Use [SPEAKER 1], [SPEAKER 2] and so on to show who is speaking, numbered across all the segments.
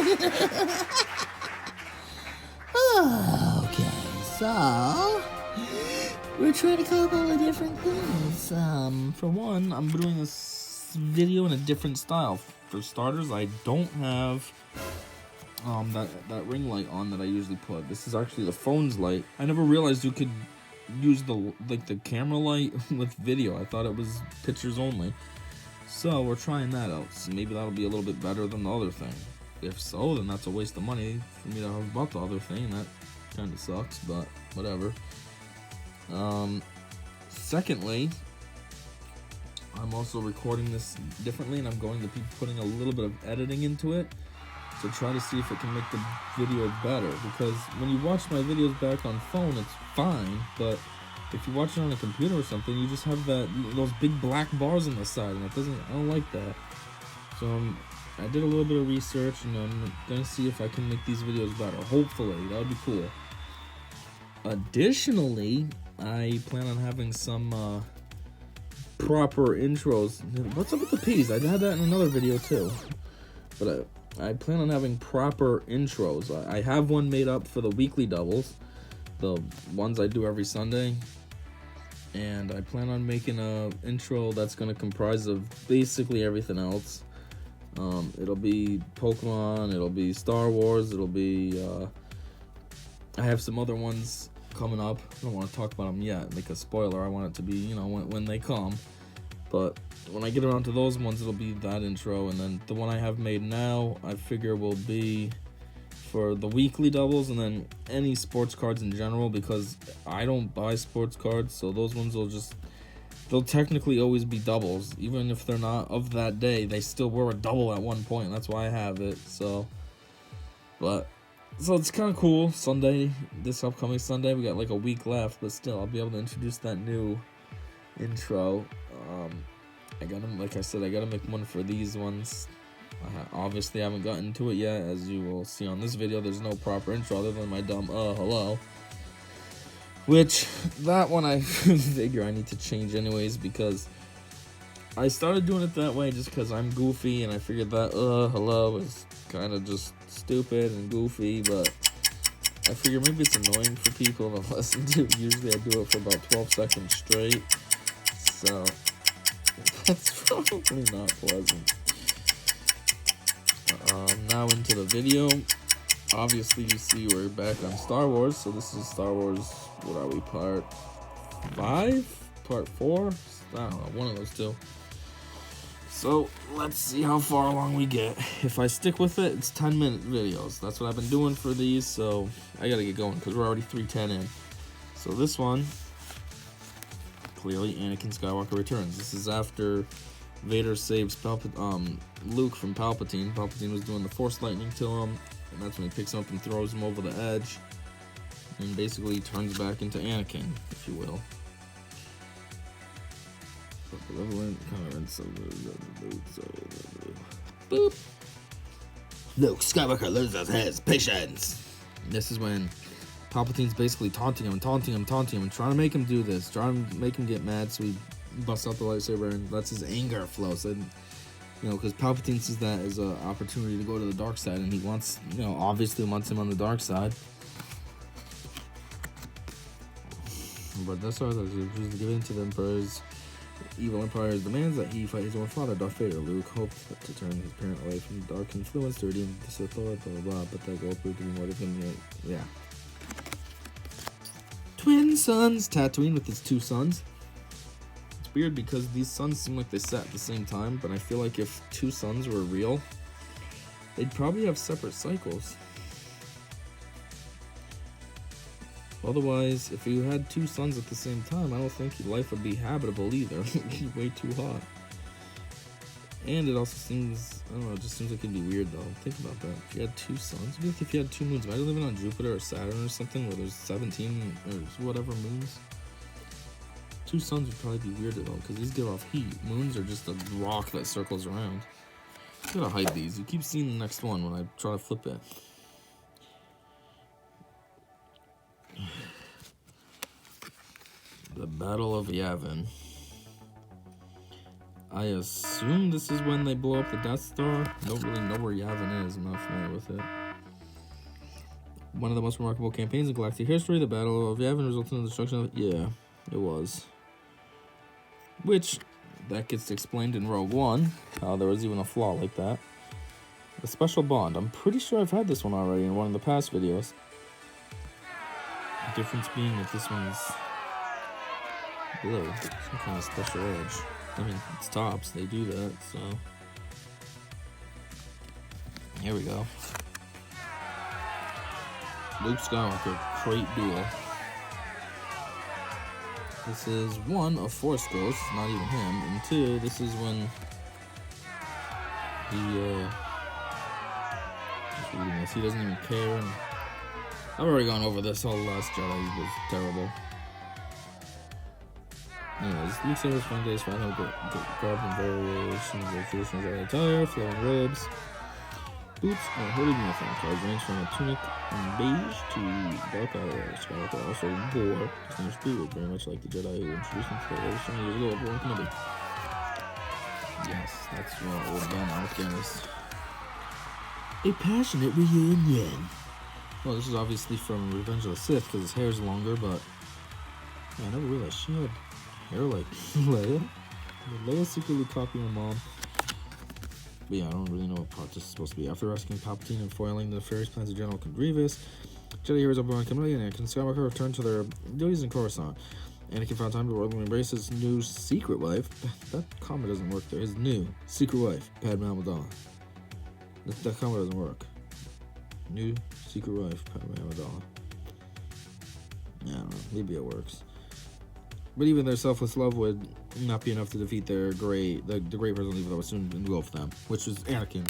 [SPEAKER 1] Okay, so we're trying to come up with different things. For one, I'm doing this video in a different style. For starters, I don't have that ring light on that I usually put. This is actually the phone's light. I never realized you could use the camera light with video. I thought it was pictures only. So we're trying that out. So maybe that'll be a little bit better than the other thing. If so, then that's a waste of money for me to have bought the other thing. That kind of sucks, but whatever. Secondly, I'm also recording this differently, and I'm going to be putting a little bit of editing into it to try to see if it can make the video better. Because when you watch my videos back on phone, it's fine, but if you watch it on a computer or something, you just have those big black bars on the side, and I don't like that. So I did a little bit of research, and I'm gonna see if I can make these videos better. Hopefully, that would be cool. Additionally, I plan on having some proper intros. What's up with the P's? I had that in another video too. But I plan on having proper intros. I have one made up for the weekly doubles, the ones I do every Sunday. And I plan on making a intro that's going to comprise of basically everything else. It'll be Pokemon, it'll be Star Wars, it'll be I have some other ones coming up. I don't want to talk about them yet, like a spoiler. I want it to be, when they come. But when I get around to those ones, it'll be that intro. And then the one I have made now, I figure will be for the weekly doubles, and then any sports cards in general, because I don't buy sports cards, so those ones they'll technically always be doubles. Even if they're not of that day, they still were a double at one point. That's why I have it. So it's kind of cool. This upcoming Sunday, we got like a week left, but still, I'll be able to introduce that new intro. Like I said, I gotta make one for these ones. Obviously, I haven't gotten to it yet. As you will see on this video, there's no proper intro other than my dumb hello. Which, that one I figure I need to change anyways, because I started doing it that way just because I'm goofy, and I figured that hello is kind of just stupid and goofy, but I figure maybe it's annoying for people to listen to. Usually I do it for about 12 seconds straight, so that's probably not pleasant. Now into the video. Obviously, you see we're back on Star Wars, so this is Star Wars, what are we, part 5? Part 4? I don't know, one of those two. So, let's see how far along we get. If I stick with it, it's 10-minute videos. That's what I've been doing for these, so I gotta get going, because we're already 3:10 in. So this one, clearly Anakin Skywalker returns. This is after Vader saves Luke from Palpatine. Palpatine was doing the Force lightning to him, and that's when he picks him up and throws him over the edge, and basically turns back into Anakin, if you will. Boop. Luke Skywalker loses his patience. This is when Palpatine's basically taunting him, and trying to make him do this, trying to make him get mad, so he busts out the lightsaber and lets his anger flow. So, because Palpatine sees that as an opportunity to go to the dark side, and he wants, obviously wants him on the dark side. But that's why he refused to give in to the Emperor's evil Empire's demands that he fight his own father, Darth Vader. Luke hoped to turn his parent away from dark influence to redeem the Sith Lord, blah, blah, blah, but that goal proved to be more difficult. Yeah. Twin sons. Tatooine with his 2 sons. It's weird because these suns seem like they set at the same time, but I feel like if 2 suns were real, they'd probably have separate cycles. Otherwise, if you had 2 suns at the same time, I don't think life would be habitable either. It'd be way too hot. And it also seems, I don't know, it just seems like it'd be weird though. Think about that. If you had 2 suns, maybe if you had 2 moons, imagine living on Jupiter or Saturn or something where there's 17 or whatever moons. 2 suns would probably be weirder though, because these give off heat. Moons are just a rock that circles around. I'm gonna hide these. You keep seeing the next one when I try to flip it. The Battle of Yavin. I assume this is when they blow up the Death Star. Don't really know where Yavin is. I'm not familiar with it. One of the most remarkable campaigns in galactic history, the Battle of Yavin resulted in the destruction of... Yeah, it was. Which, that gets explained in Rogue One, how there was even a flaw like that. A special bond. I'm pretty sure I've had this one already in one of the past videos. The difference being that this one's blue. Some kind of special edge. I mean, it's tops, they do that, so... Here we go. Luke Skywalker, crate duel. This is one of Force Ghosts, not even him, and two, this is when just reading this, he doesn't even care, and I've already gone over this, all the Last Jedi was terrible. Anyways, Luke Skywalker's fun days, 500 carbon variations of traditional Jedi attire, flowing robes. Boots are hooded uniform colors range from a tunic in beige to dark outerwear. Skywalker also wore distinguished boot, very much like the Jedi who introduced him to the Lord some years ago at Obi-Wan Kenobi. Yes, that's what old Ben Alec is. A passionate reunion. Well, this is obviously from Revenge of the Sith because his hair's longer, but yeah, I never realized she had hair like Leia. Did Leia secretly copy her mom? But yeah, I don't really know what part this is supposed to be. After rescuing Palpatine and foiling the nefarious plans of General Grievous, Jedi heroes Obi-Wan Kenobi and Anakin Skywalker returned to their duties in Coruscant. Anakin found time to worthily embrace his new secret wife. That comma doesn't work there. His new secret wife, Padme Amidala. That comma doesn't work. New secret wife, Padme Amidala. Yeah, I don't know. Maybe it works. But even their selfless love would not be enough to defeat their the great Resident Evil that was soon to engulf them, which was Anakin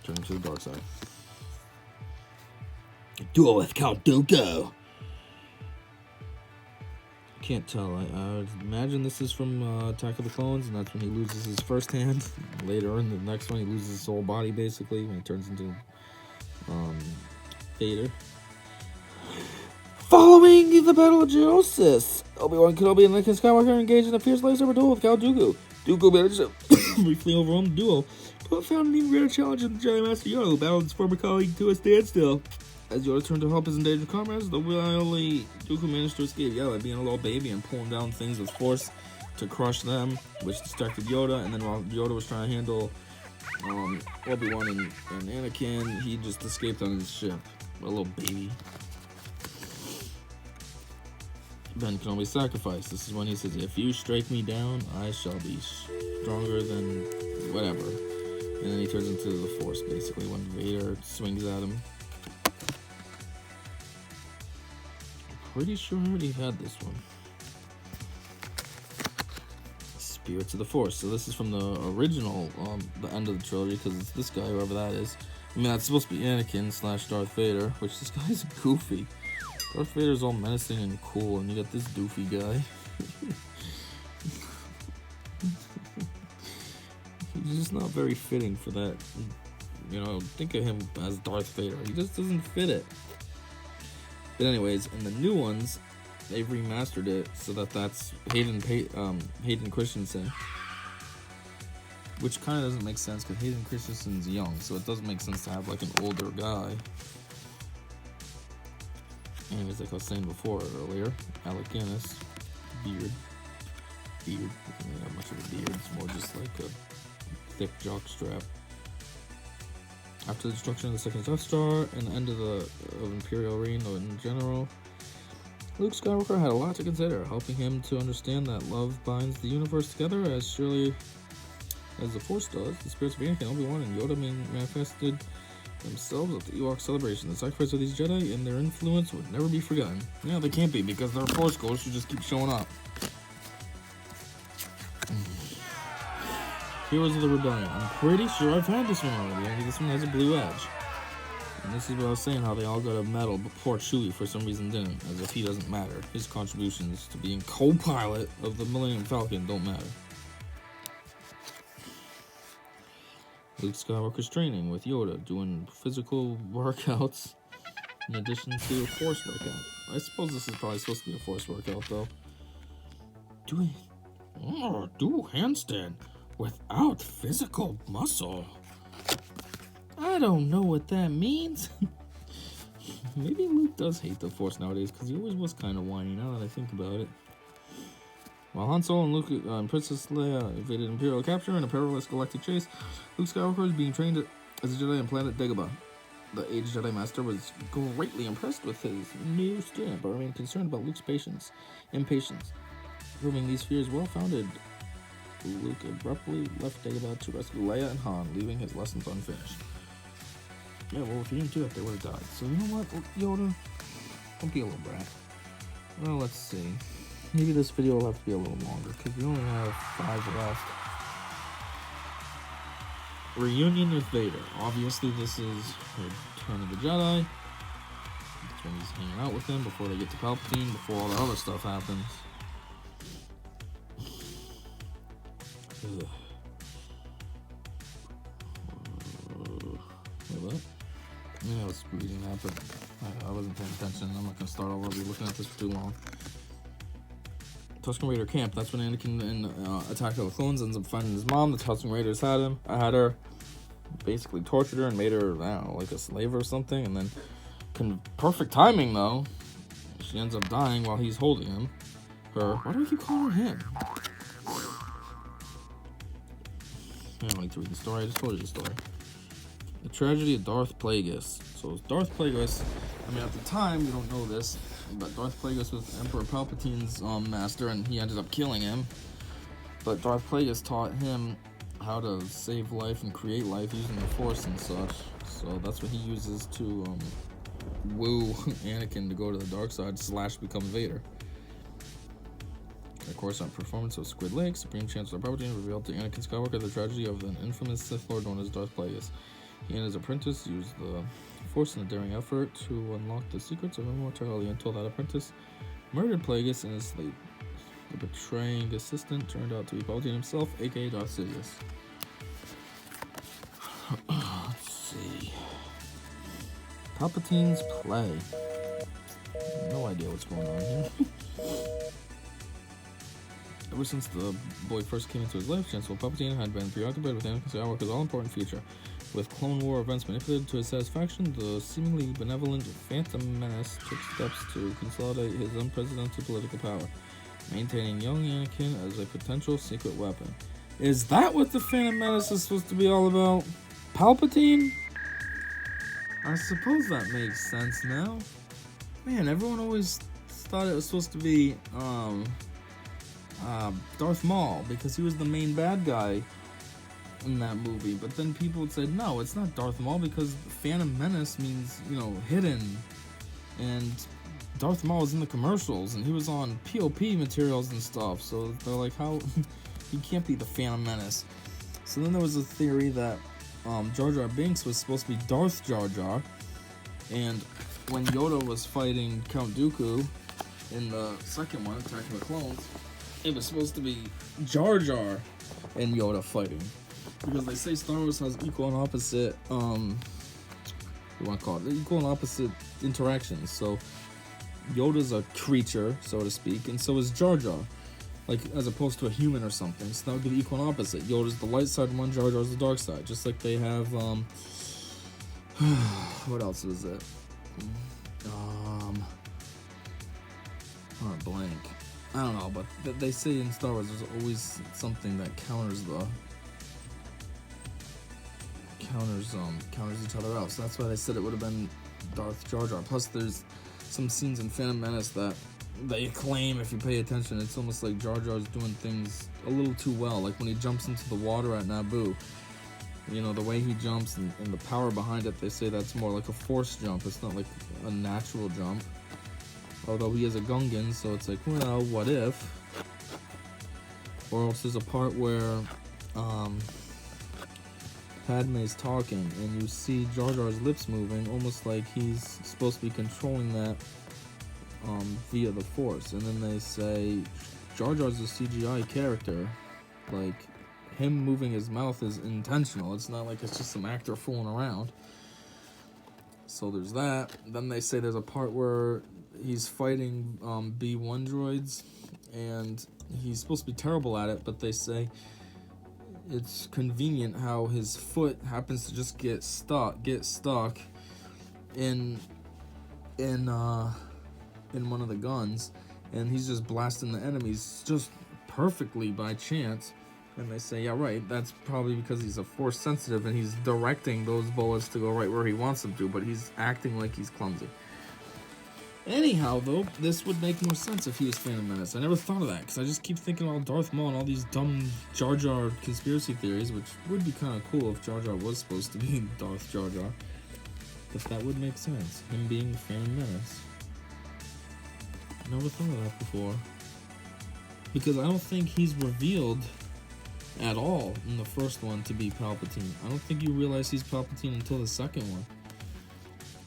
[SPEAKER 1] turning to the dark side. Duel with Count Dooku. Can't tell. I would imagine this is from Attack of the Clones, and that's when he loses his first hand. Later in the next one, he loses his whole body basically when he turns into Vader. Following the Battle of Geonosis, Obi-Wan Kenobi and Anakin Skywalker engaged in a fierce lightsaber duel with Count Dooku. Dooku managed to briefly overwhelm the duel, but found an even greater challenge in the Jedi Master Yoda, who battled his former colleague to a standstill. As Yoda turned to help his endangered comrades, the wily Dooku managed to escape Yoda, being a little baby and pulling down things with force to crush them, which distracted Yoda. And then while Yoda was trying to handle Obi-Wan and Anakin, he just escaped on his ship. A little baby. Ben can only sacrifice. This is when he says, if you strike me down, I shall be stronger than whatever. And then he turns into the Force, basically, when Vader swings at him. I'm pretty sure I already had this one. Spirits of the Force. So this is from the original, the end of the trilogy, because it's this guy, whoever that is. I mean, that's supposed to be Anakin / Darth Vader, which this guy's goofy. Darth Vader's all menacing and cool, and you got this doofy guy. He's just not very fitting for that. You know, think of him as Darth Vader. He just doesn't fit it. But anyways, in the new ones, they've remastered it so that that's Hayden Christensen. Which kind of doesn't make sense, because Hayden Christensen's young, so it doesn't make sense to have, like, an older guy. Anyways, like I was saying before earlier, Alec Guinness, beard. He doesn't have much of a beard, it's more just like a thick jock strap. After the destruction of the second Death Star and the end of Imperial reign in general, Luke Skywalker had a lot to consider, helping him to understand that love binds the universe together as surely as the Force does. The spirits of Anakin, Obi-Wan, and Yoda manifested themselves at the Ewok celebration. The sacrifice of these Jedi and their influence would never be forgotten. Yeah, they can't be, because they're Force ghosts who just keep showing up. Heroes of the Rebellion. I'm pretty sure I've had this one already. I mean, this one has a blue edge. And this is what I was saying, how they all got a medal, but poor Chewie for some reason didn't, as if he doesn't matter. His contributions to being co-pilot of the Millennium Falcon don't matter. Luke Skywalker's training with Yoda, doing physical workouts in addition to a Force workout. I suppose this is probably supposed to be a Force workout, though. Do handstand without physical muscle. I don't know what that means. Maybe Luke does hate the Force nowadays, because he always was kind of whiny, now that I think about it. While Han Solo and Luke and Princess Leia evaded Imperial capture in a perilous galactic chase, Luke Skywalker is being trained as a Jedi on planet Dagobah. The aged Jedi Master was greatly impressed with his new student, but remained concerned about Luke's impatience. Proving these fears well-founded, Luke abruptly left Dagobah to rescue Leia and Han, leaving his lessons unfinished. Yeah, well, if he didn't do that, they would have died. So, you know what, Yoda? Don't be a little brat. Well, let's see. Maybe this video will have to be a little longer, because we only have 5 left. Reunion with Vader. Obviously, this is Return of the Jedi. That's when he's hanging out with him before they get to Palpatine, before all the other stuff happens. Wait, what? I mean, I was reading that, but I wasn't paying attention. I'm not going to start over. I'll be looking at this for too long. Tusken Raider camp. That's when Anakin in Attack of the Clones ends up finding his mom. The Tusken Raiders had her, basically tortured her and made her, I don't know, like a slave or something. And then, perfect timing though, she ends up dying while he's holding her. Why do I keep calling her him? I don't need to read the story. I just told you the story. The tragedy of Darth Plagueis. So Darth Plagueis, I mean, at the time, you don't know this, but Darth Plagueis was Emperor Palpatine's master, and he ended up killing him. But Darth Plagueis taught him how to save life and create life using the Force and such. So that's what he uses to woo Anakin to go to the dark side / become Vader. Of course, on performance of Squid Lake, Supreme Chancellor Palpatine revealed to Anakin Skywalker the tragedy of an infamous Sith Lord known as Darth Plagueis. He and his apprentice used the Force in a daring effort to unlock the secrets of immortality until that apprentice murdered Plagueis in his sleep. The betraying assistant turned out to be Palpatine himself, aka Darth Sidious. Let's see. Palpatine's play. No idea what's going on here. Ever since the boy first came into his life, Chancellor Palpatine had been preoccupied with Anakin Skywalker's all-important future. With Clone War events manipulated to his satisfaction, the seemingly benevolent Phantom Menace took steps to consolidate his unprecedented political power, maintaining young Anakin as a potential secret weapon. Is that what the Phantom Menace is supposed to be all about? Palpatine? I suppose that makes sense now. Man, everyone always thought it was supposed to be Darth Maul, because he was the main bad guy in that movie. But then people said, no, it's not Darth Maul, because Phantom Menace means, hidden. And Darth Maul was in the commercials, and he was on POP materials and stuff. So they're like, how? He can't be the Phantom Menace. So then there was a theory that Jar Jar Binks was supposed to be Darth Jar Jar. And when Yoda was fighting Count Dooku in the second one, Attack of the Clones, it was supposed to be Jar Jar and Yoda fighting. Because they say Star Wars has equal and opposite, equal and opposite interactions. So Yoda's a creature, so to speak, and so is Jar Jar. Like, as opposed to a human or something. So that would be the equal and opposite. Yoda's the light side one, Jar Jar's the dark side. Just like they have, what else is it? Blank. I don't know, but they say in Star Wars there's always something that counters each other out. So that's why they said it would have been Darth Jar Jar. Plus, there's some scenes in Phantom Menace that they claim, if you pay attention, it's almost like Jar Jar's doing things a little too well. Like when he jumps into the water at Naboo, the way he jumps and the power behind it, they say that's more like a force jump. It's not like a natural jump. Although he is a Gungan, so it's like, well, what if? Or else there's a part where Padme's talking, and you see Jar Jar's lips moving, almost like he's supposed to be controlling that via the Force. And then they say Jar Jar's a CGI character. Like, him moving his mouth is intentional. It's not like it's just some actor fooling around. So there's that. Then they say there's a part where he's fighting B1 droids, and he's supposed to be terrible at it, but they say it's convenient how his foot happens to just get stuck in one of the guns, and he's just blasting the enemies just perfectly by chance. And they say, yeah, right, that's probably because he's a force sensitive and he's directing those bullets to go right where he wants them to, but he's acting like he's clumsy. Anyhow, though, this would make more sense if he was Phantom Menace. I never thought of that, because I just keep thinking about Darth Maul and all these dumb Jar Jar conspiracy theories, which would be kind of cool if Jar Jar was supposed to be Darth Jar Jar. But that would make sense, him being the Phantom Menace. I never thought of that before. Because I don't think he's revealed at all in the first one to be Palpatine. I don't think you realize he's Palpatine until the second one.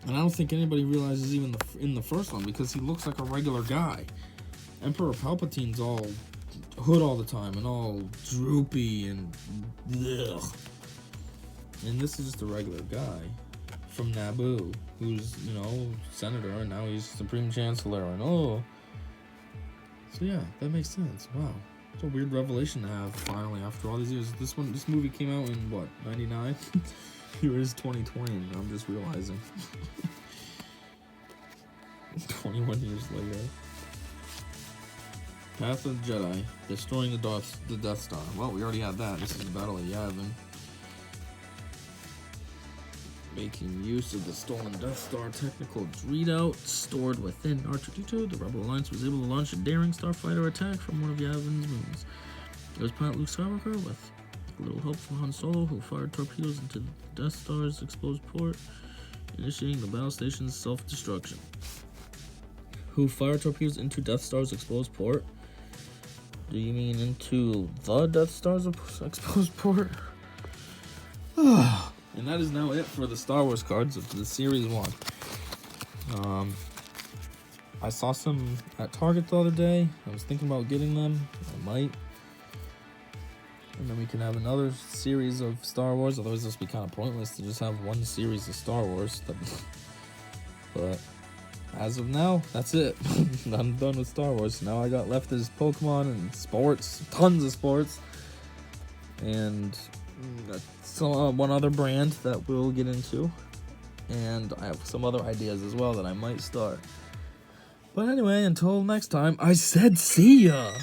[SPEAKER 1] And I don't think anybody realizes even in the first one, because he looks like a regular guy. Emperor Palpatine's all hood all the time and all droopy and ugh. And this is just a regular guy from Naboo who's, you know, senator, and now he's Supreme Chancellor, and oh. So yeah, that makes sense. Wow. It's a weird revelation to have finally after all these years. This movie came out in what, 99? Here is 2020, and I'm just realizing. 21 years later. Path of the Jedi, destroying the Death Star. Well, we already had that. This is the Battle of Yavin. Making use of the stolen Death Star technical readout stored within R2-D2, the Rebel Alliance was able to launch a daring starfighter attack from one of Yavin's moons. It was pilot Luke Skywalker with a little help from Han Solo, who fired torpedoes into the Death Star's exposed port, initiating the battle station's self-destruction. Who fired torpedoes into Death Star's exposed port? Do you mean into the Death Star's exposed port? And that is now it for the Star Wars cards of the Series 1. I saw some at Target the other day. I was thinking about getting them. I might. And then we can have another series of Star Wars. Otherwise, this would be kind of pointless to just have one series of Star Wars. But as of now, that's it. I'm done with Star Wars. Now I got left is Pokemon and sports. Tons of sports. And one other brand that we'll get into, and I have some other ideas as well that I might start. But anyway, until next time, I said see ya!